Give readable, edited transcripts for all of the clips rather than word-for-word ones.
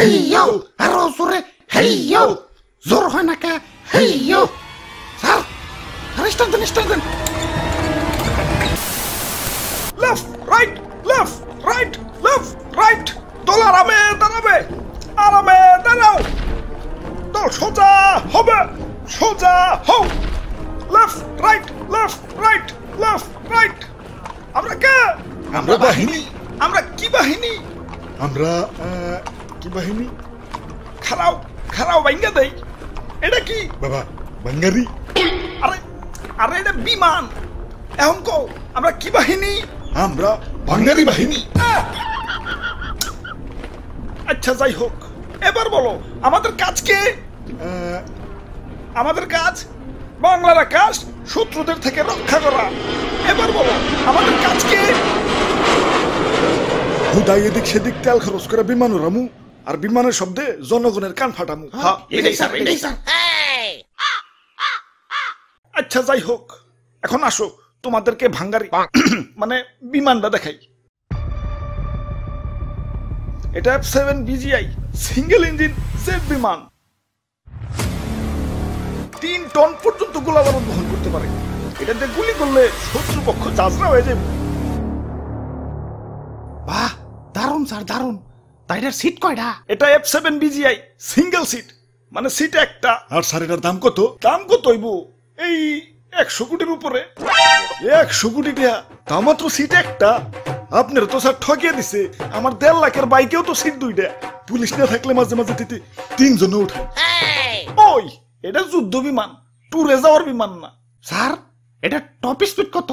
হেইয়ো আরো জোরে হেইয়ো জোর হয় না কে হেইয়ো স্যার স্টান left right left right left right দল আরামে দাঁড়াও দল সোজা হবে সোজা হও লেফট রাইট আমরা কে আমরা বাহিনী আমরা কি বাহিনী আমরা কি বাহিনী খারাও ভাঙ্গা দেই এটা কি বাবা বাঙ্গারি আরে আরে এটা বিমান এখন কও আমরা কি বাহিনী আমরা বাঙ্গারি বাহিনী আচ্ছা যাই হোক এবার বলো আমাদের কাজ কি আমাদের কাজ বাংলার আকাশ শত্রুদের থেকে রক্ষা করা এবার বলো আমাদের কাজ কি হুদাই এদিক সেদিক তেল খরচ করে বিমান উড়ামু আর বিমানের শব্দে জনগণের কান ফাটামু এটাই স্যার আচ্ছা যাই হোক এখন আসো তোমাদেরকে ভাঙ্গারি মানে বিমানটা দেখাই এটা F7 BGI single engine jet বিমান 3 টন পর্যন্ত গোলাবারুদ বহন করতে পারে এটাতে গুলি করলে শত্রুপক্ষ যাজরা হয়ে যাবে বাহ দারুণ স্যার দারুণ তাই এটার সিট কয়টা এটা F7 BGI সিঙ্গেল সিট মানে সিট একটা আর স্যার এটার দাম কত দাম কত হইব এই 100 কোটির উপরে 100 কোটি টাকা তা মাত্র সিট একটা আপনার তো স্যার ঠকিয়ে দিছে আমার 1.5 লাখের বাইকেও তো সিট দুইটা পুলিশ না থাকলে মাঝে মাঝে দিতে 3 জন উঠায় ওই এটা যুদ্ধ বিমান ট্যুরে যাওয়ার বিমান না স্যার এটা টপ স্পিড কত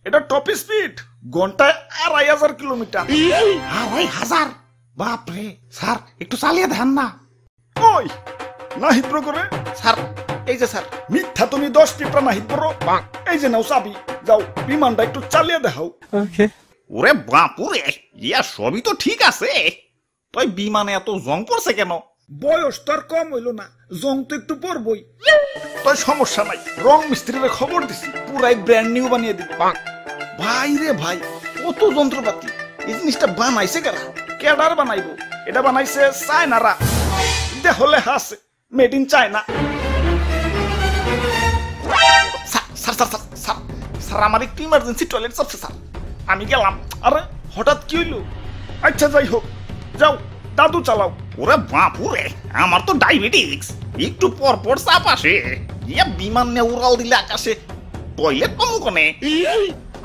এটা টপ স্পিড ঘন্টায় 2500 কিলোমিটার 2500 বাপরে স্যার একটু চালিয়ে দেন না ওই না হিপ্র করে স্যার এই যে স্যার মিথ্যা তুমি 10 টিপরা না হিপ্র এই যে নাও চাবি যাও বিমানটা একটু চালিয়ে দেখাও ওরে বাপুরে ইয়া সবই তো ঠিক আছে তুই বিমানে এত জং পড়ছে কেন বয়স তো আর কম হইল না জং তো একটু পড়বই তাই সমস্যা নাই রং মিস্ত্রিরে খবর দিছি পুরাই ব্র্যান্ড নিউ বানিয়ে দিবি ভাই রে ভাই কত যন্ত্রপাতি এই জিনিসটা বানাইছে কেডার বানাইবো এটা বানাইছে চায়নারা দেখলে হাসে মেড ইন চায়না স্যার আমার একটু ইমার্জেন্সি টয়লেট চাপছে স্যার আমি গেলাম আরে হঠাৎ কি হইলো আচ্ছা যাই হোক যাও দাদু চালাও ওরে বাপুরে আমার তো ডায়াবেটিক্স একটু পর পর চাপ আসে ইয়া বিমান নিয়ে উড়াল দিলে আকাশে টয়লেট পাবো কোনে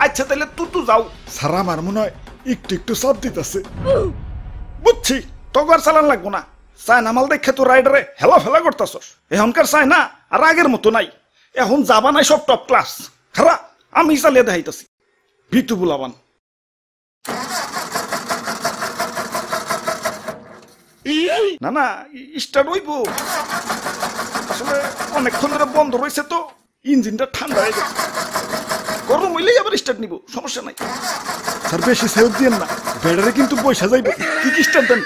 আচ্ছা তাহলে তুই যাও স্যার আমার মনে হয় একটু চাপ দিতেছে বুঝছি তগর চালান লাগবো না চায়না মাল দেখে তো রাইডারে হেলা ফেলা করতেছস এখনকার চায়না আর আগের মতো নাই এখন যাবা নাই সব টপ ক্লাস খারা আমি চালিয়ে দেখাইতেছি ভিতু বুলাবান না না স্টার্ট হইব আসলে অনেকক্ষণ ধরে বন্ধ রয়েছে তো ইঞ্জিনটা ঠান্ডা হয়ে গেছে গরম হইলেই আবার স্টার্ট নিব সমস্যা নাই স্যার বেশি সেলফ দিয়েন না ব্যাটারি কিন্তু পয়সা যাইবে কি স্টার্ট দেন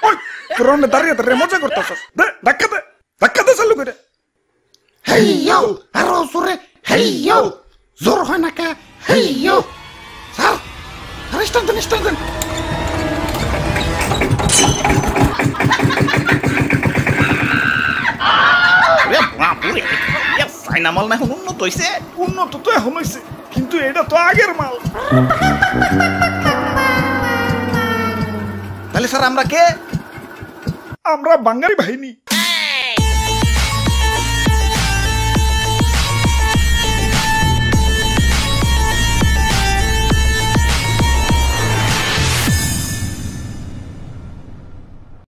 ওই তোর দাঁড়িয়ে মজা করতেছস দে ধাক্কা দে চালু করে হেইয়ো আরো জোরে হেইয়ো জোর হয় না কে হেইয়ো স্যার স্টান দেন ওরে বাপুরে ইয়া চাইনা মাল না এখন উন্নত হইছে উন্নত তো এখন হয়েছে কিন্তু এটা তো আগের মাল তাহলে স্যার আমরা কে আমরা বাঙালি বাহিনী